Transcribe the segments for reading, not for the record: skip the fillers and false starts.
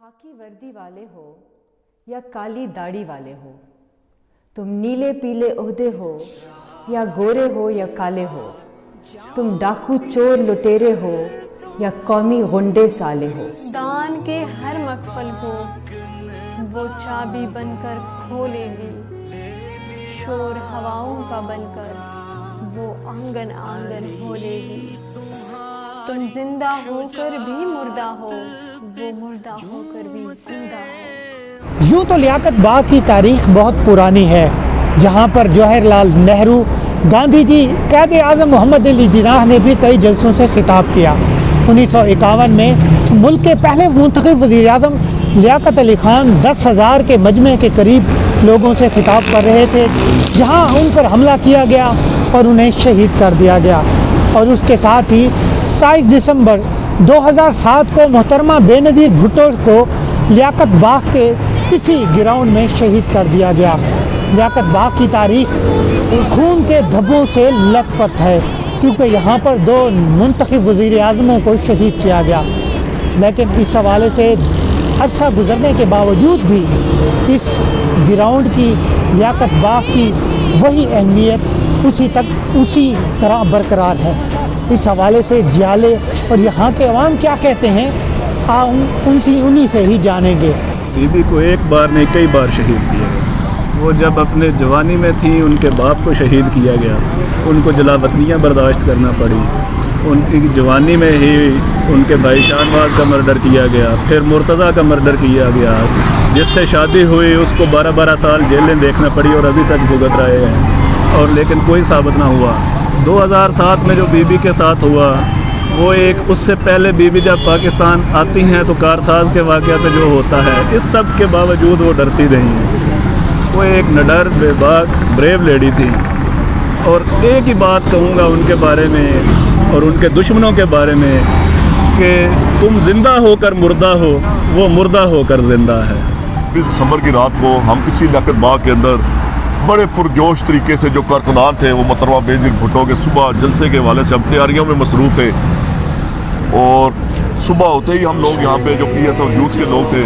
خاکی وردی والے ہو یا کالی داڑھی والے ہو، تم نیلے پیلے عہدے ہو یا گورے ہو یا کالے ہو، تم ڈاکو چور لٹیرے ہو یا قومی غنڈے سالے ہو، دان کے ہر مقفل کو وہ چابی بن کر کھولے گی، شور ہواؤں کا بن کر وہ آنگن آنگن کھولے گی، تم زندہ ہو کر بھی مردہ ہو، وہ مردہ ہو کر بھی زندہ ہو۔ یوں تو لیاقت باغ کی تاریخ بہت پرانی ہے، جہاں پر جواہر لال نہرو، گاندھی جی، قائد اعظم محمد علی جناح نے بھی کئی جلسوں سے خطاب کیا۔ 1951 میں ملک کے پہلے منتخب وزیر اعظم لیاقت علی خان 10,000 کے مجمع کے قریب لوگوں سے خطاب کر رہے تھے، جہاں ان پر حملہ کیا گیا اور انہیں شہید کر دیا گیا، اور اس کے ساتھ ہی 27 دسمبر 2007 کو محترمہ بے نظیر بھٹو کو لیاقت باغ کے اسی گراؤنڈ میں شہید کر دیا گیا۔ لیاقت باغ کی تاریخ خون کے دھبوں سے لت پت ہے، کیونکہ یہاں پر 2 منتخب وزیر اعظموں کو شہید کیا گیا، لیکن اس حوالے سے عرصہ گزرنے کے باوجود بھی اس گراؤنڈ کی، لیاقت باغ کی وہی اہمیت اسی طرح برقرار ہے۔ اس حوالے سے جیالے اور یہاں کے عوام کیا کہتے ہیں، انہی سے ہی جانیں گے۔ بی بی کو ایک بار نہیں کئی بار شہید کیا گیا۔ وہ جب اپنے جوانی میں تھیں ان کے باپ کو شہید کیا گیا، ان کو جلا وطنیاں برداشت کرنا پڑی، ان کی جوانی میں ہی ان کے بھائی شاہنواز کا مرڈر کیا گیا، پھر مرتضیٰ کا مرڈر کیا گیا، جس سے شادی ہوئی اس کو 12 سال جیلیں دیکھنا پڑی اور ابھی تک بھگت رہے ہیں، اور لیکن کوئی ثابت نہ ہوا۔ 2007 میں جو بی بی کے ساتھ ہوا، وہ ایک اس سے پہلے بی بی جب پاکستان آتی ہیں تو کارساز کے واقعہ پہ جو ہوتا ہے، اس سب کے باوجود وہ ڈرتی نہیں۔ وہ ایک نڈر، بے باک، بریو لیڈی تھی، اور ایک ہی بات کہوں گا ان کے بارے میں اور ان کے دشمنوں کے بارے میں کہ تم زندہ ہو کر مردہ ہو، وہ مردہ ہو کر زندہ ہے۔ 20 دسمبر کی رات کو ہم اسی لیاقت باغ کے اندر بڑے پرجوش طریقے سے جو کارکنان تھے، وہ محترمہ بے نظیر بھٹو کے صبح جلسے کے حوالے سے ہم تیاریوں میں مصروف تھے، اور صبح ہوتے ہی ہم لوگ یہاں پہ جو پی ایس اور یوتھ کے لوگ تھے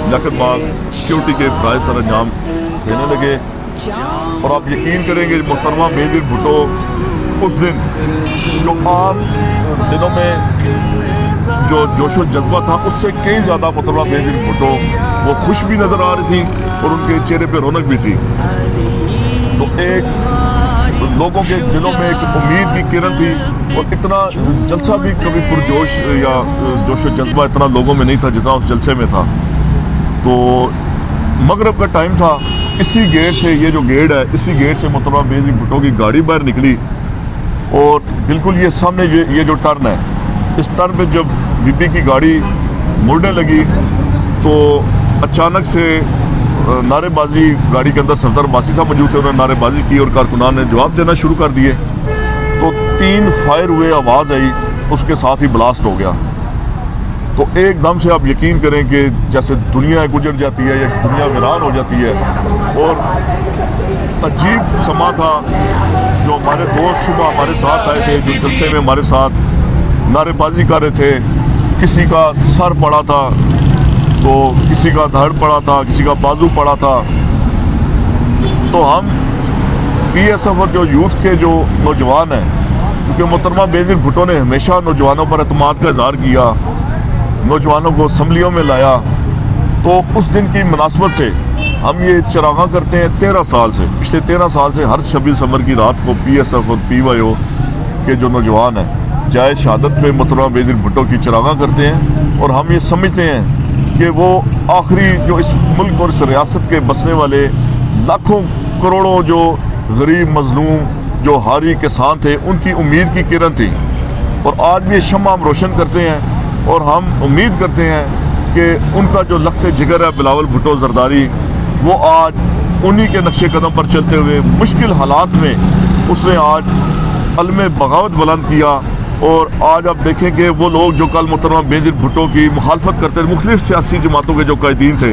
لیاقت باغ سیکیورٹی کے فرائض سر انجام دینے لگے، اور آپ یقین کریں گے محترمہ بے نظیر بھٹو اس دن جو عام دنوں میں جو جوش و جذبہ تھا اس سے کئی زیادہ محترمہ بے نظیر بھٹو وہ خوش بھی نظر آ رہی تھی اور ان کے چہرے پہ رونق بھی تھی۔ تو ایک لوگوں کے دلوں میں ایک امید کی کرن تھی، اور اتنا جلسہ بھی کبھی پرجوش یا جوش و جذبہ اتنا لوگوں میں نہیں تھا جتنا اس جلسے میں تھا۔ تو مغرب کا ٹائم تھا، اسی گیٹ سے، یہ جو گیٹ ہے اسی گیٹ سے محترمہ بے نظیر بھٹو کی گاڑی باہر نکلی، اور بالکل یہ سامنے یہ جو ٹرن ہے، اس ٹرن پہ جب بی بی کی گاڑی مڑنے لگی تو اچانک سے نعرے بازی، گاڑی کے اندر صفدر عباسی صاحب موجود تھے، انہوں نے نعرے بازی کی اور کارکنان نے جواب دینا شروع کر دیے، تو 3 فائر ہوئے، آواز آئی، اس کے ساتھ ہی بلاسٹ ہو گیا۔ تو ایک دم سے آپ یقین کریں کہ جیسے دنیا گزر جاتی ہے یا دنیا ویران ہو جاتی ہے، اور عجیب سما تھا۔ جو ہمارے دوست صبح ہمارے ساتھ آئے تھے، جو جلسے میں ہمارے ساتھ نعرے بازی کر رہے تھے، کسی کا سر پڑا تھا تو کسی کا دھڑ پڑا تھا، کسی کا بازو پڑا تھا، تو ہم پی ایس ایف اور جو یوتھ کے جو نوجوان ہیں، کیونکہ محترمہ بے نظیر بھٹو نے ہمیشہ نوجوانوں پر اعتماد کا اظہار کیا، نوجوانوں کو اسمبلیوں میں لایا، تو اس دن کی مناسبت سے ہم یہ چراغاں کرتے ہیں 13 سال سے، پچھلے 13 سال سے ہر 26 دسمبر کی رات کو پی ایس ایف اور پی وائی او کے جو نوجوان ہیں جائے شہادت میں محترمہ بے نظیر بھٹو کی چراغاں کرتے ہیں، اور ہم یہ سمجھتے ہیں کہ وہ آخری جو اس ملک اور اس ریاست کے بسنے والے لاکھوں کروڑوں جو غریب مظلوم جو ہاری کسان تھے، ان کی امید کی کرن تھی، اور آج بھی یہ شمع ہم روشن کرتے ہیں، اور ہم امید کرتے ہیں کہ ان کا جو لخت جگر ہے بلاول بھٹو زرداری، وہ آج انہی کے نقش قدم پر چلتے ہوئے مشکل حالات میں اس نے آج علم بغاوت بلند کیا، اور آج آپ دیکھیں کہ وہ لوگ جو کل محترمہ بے نظیر بھٹو کی مخالفت کرتے تھے، مختلف سیاسی جماعتوں کے جو قائدین تھے،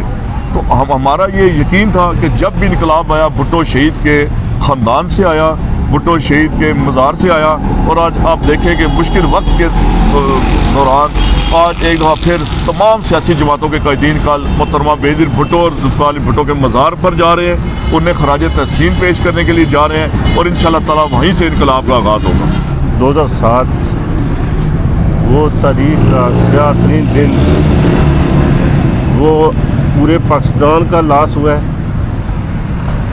تو ہمارا یہ یقین تھا کہ جب بھی انقلاب آیا بھٹو شہید کے خاندان سے آیا، بھٹو شہید کے مزار سے آیا، اور آج آپ دیکھیں کہ مشکل وقت کے دوران آج ایک دفعہ پھر تمام سیاسی جماعتوں کے قائدین کل محترمہ بینظیر بھٹو اور ذوالفقار علی بھٹو کے مزار پر جا رہے ہیں، انہیں خراج تحسین پیش کرنے کے لیے جا رہے ہیں، اور انشاءاللہ تعالیٰ وہیں سے انقلاب کا آغاز ہوگا۔ 2007 وہ تاریخ کا سیاہ ترین دن، وہ پورے پاکستان کا لاس ہوا ہے،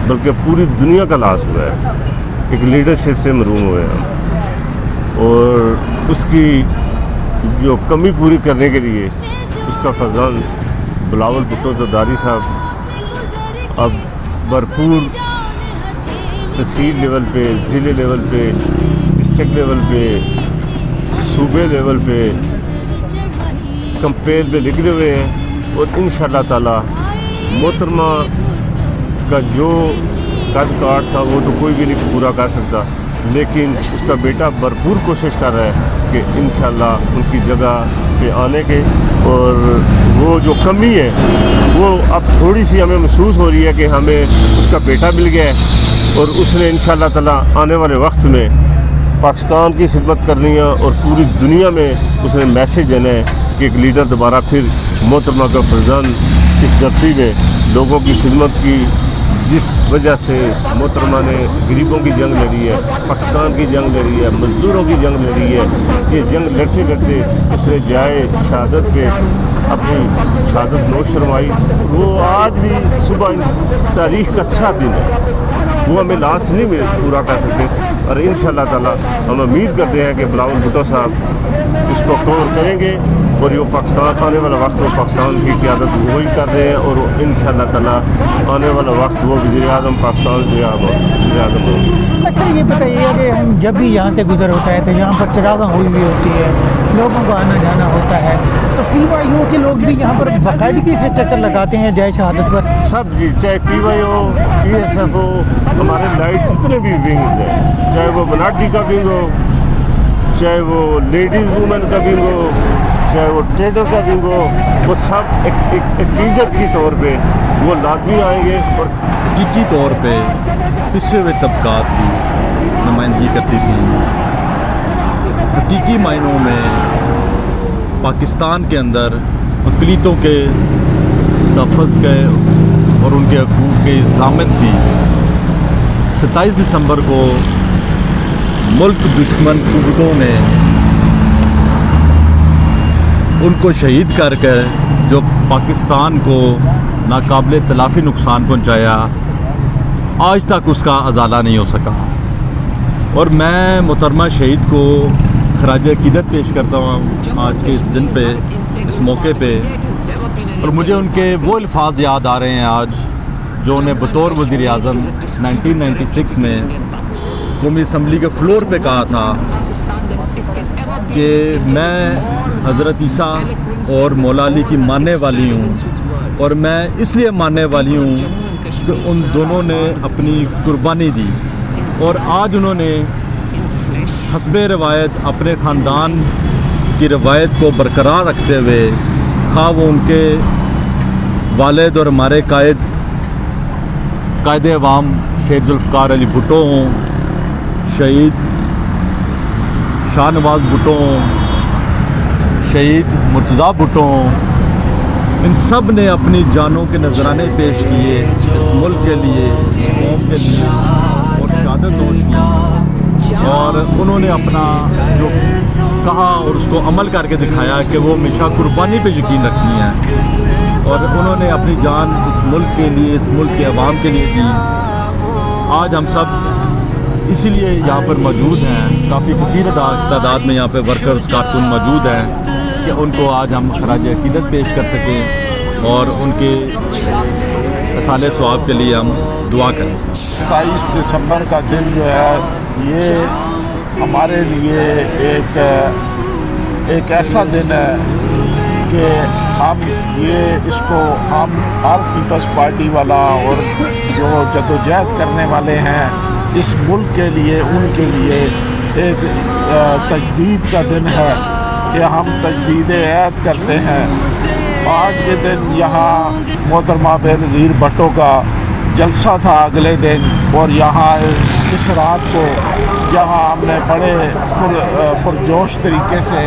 بلکہ پوری دنیا کا لاس ہوا ہے۔ ایک لیڈرشپ سے محروم ہوئے ہیں، اور اس کی جو کمی پوری کرنے کے لیے اس کا فرزند بلاول بھٹو زرداری صاحب اب بھرپور تحصیل لیول پہ، ضلع لیول پہ، ڈسٹرکٹ لیول پہ، صوبے لیول پہ کمپین پہ نکلے ہوئے ہیں، اور انشاءاللہ تعالی محترمہ کا جو قد کاٹ تھا وہ تو کوئی بھی نہیں پورا کر سکتا، لیکن اس کا بیٹا بھرپور کوشش کر رہا ہے کہ انشاءاللہ ان کی جگہ پہ آنے کے، اور وہ جو کمی ہے وہ اب تھوڑی سی ہمیں محسوس ہو رہی ہے کہ ہمیں اس کا بیٹا مل گیا ہے، اور اس نے انشاءاللہ تعالی آنے والے وقت میں پاکستان کی خدمت کرنی ہے، اور پوری دنیا میں اس نے میسیج دینا ہے کہ ایک لیڈر دوبارہ پھر محترمہ کا فرزند اس دھرتی میں لوگوں کی خدمت کی، جس وجہ سے محترمہ نے غریبوں کی جنگ لڑی ہے، پاکستان کی جنگ لڑی ہے، مزدوروں کی جنگ لڑی ہے، یہ جنگ لڑتے لڑتے اس نے جائے شہادت پہ اپنی شہادت نوش فرمائی۔ وہ آج بھی صبح تاریخ کا اچھا دن ہے، وہ ہمیں لاس نہیں پورا کر سکتے، اور انشاءاللہ تعالی ہم امید کرتے ہیں کہ بلاول بھٹو صاحب اس کو کور کریں گے، اور یہ پاکستان آنے والا وقت وہ پاکستان کی قیادت وہی کر رہے ہیں، اور انشاءاللہ تعالی آنے والا وقت وہ وزیر اعظم پاکستان وزیر اعظم ہوں۔ اچھا یہ بتائیے کہ ہم جب بھی یہاں سے گزر ہوتا ہے تو یہاں پر چراغاں ہوئی ہوئی ہوتی ہے، لوگوں کو آنا جانا ہوتا ہے، تو پی وائی او کے لوگ بھی یہاں پر باقاعدگی سے چکر لگاتے ہیں جائے شہادت پر؟ سب جی، چاہے پی وائی ہو، پی ایس ایف ہو، ہمارے لائٹ جتنے بھی ونگز ہیں، چاہے وہ مناٹی کا ونگ ہو، چاہے وہ لیڈیز وومن کا ونگ ہو، چاہے وہ ٹریڈر کا ونگ ہو، وہ سب ایک عقیدت کی طور پہ وہ لازمی آئیں گے، اور حقیقی طور پہ پسے ہوئے طبقات کی نمائندگی کرتی تھیں۔ حقیقی معنوں میں پاکستان کے اندر اقلیتوں کے تحفظ کے اور ان کے حقوق کی ضامن تھی۔ 27 دسمبر کو ملک دشمن قوتوں نے ان کو شہید کر کے جو پاکستان کو ناقابل تلافی نقصان پہنچایا، آج تک اس کا ازالہ نہیں ہو سکا، اور میں محترمہ شہید کو خراج عقیدت پیش کرتا ہوں آج کے اس دن پہ، اس موقع پہ، اور مجھے ان کے وہ الفاظ یاد آ رہے ہیں آج جو انہیں بطور وزیر اعظم 1996 میں قومی اسمبلی کے فلور پہ کہا تھا کہ میں حضرت عیسیٰ اور مولا علی کی ماننے والی ہوں، اور میں اس لیے ماننے والی ہوں کہ ان دونوں نے اپنی قربانی دی، اور آج انہوں نے حسب روایت اپنے خاندان کی روایت کو برقرار رکھتے ہوئے، خواہ وہ ان کے والد اور ہمارے قائد عوام شہید ذوالفقار علی بھٹو ہوں، شہید شاہ نواز بھٹو ہوں، شہید مرتضیٰ بھٹو ہوں، ان سب نے اپنی جانوں کے نذرانے پیش کیے اس ملک کے لیے، اس قوم کے لیے، اور شہادت نوش کی، اور انہوں نے اپنا جو کہا اور اس کو عمل کر کے دکھایا کہ وہ ہمیشہ قربانی پہ یقین رکھتی ہیں، اور انہوں نے اپنی جان اس ملک کے لیے، اس ملک کے عوام کے لیے دی۔ آج ہم سب اسی لیے یہاں پر موجود ہیں، کافی کثیر تعداد میں یہاں پہ ورکرز کارکن موجود ہیں کہ ان کو آج ہم خراج عقیدت پیش کر سکیں اور ان کے اصالِ ثواب کے لیے ہم دعا کریں۔ 27 دسمبر کا دن جو ہے یہ ہمارے لیے ایک ایسا دن ہے کہ ہم اس کو ہم آل پیپلز پارٹی والا اور جو جدوجہد کرنے والے ہیں اس ملک کے لیے، ان کے لیے ایک تجدید کا دن ہے کہ ہم تجدید عہد کرتے ہیں۔ آج کے دن یہاں محترمہ بینظیر بھٹو کا جلسہ تھا اگلے دن، اور یہاں اس رات کو یہاں ہم نے بڑے پرجوش طریقے سے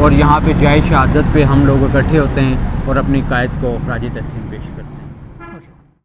اور یہاں پہ جائے شہادت پہ ہم لوگ اکٹھے ہوتے ہیں اور اپنی قائد کو خراج تحسین پیش کرتے ہیں.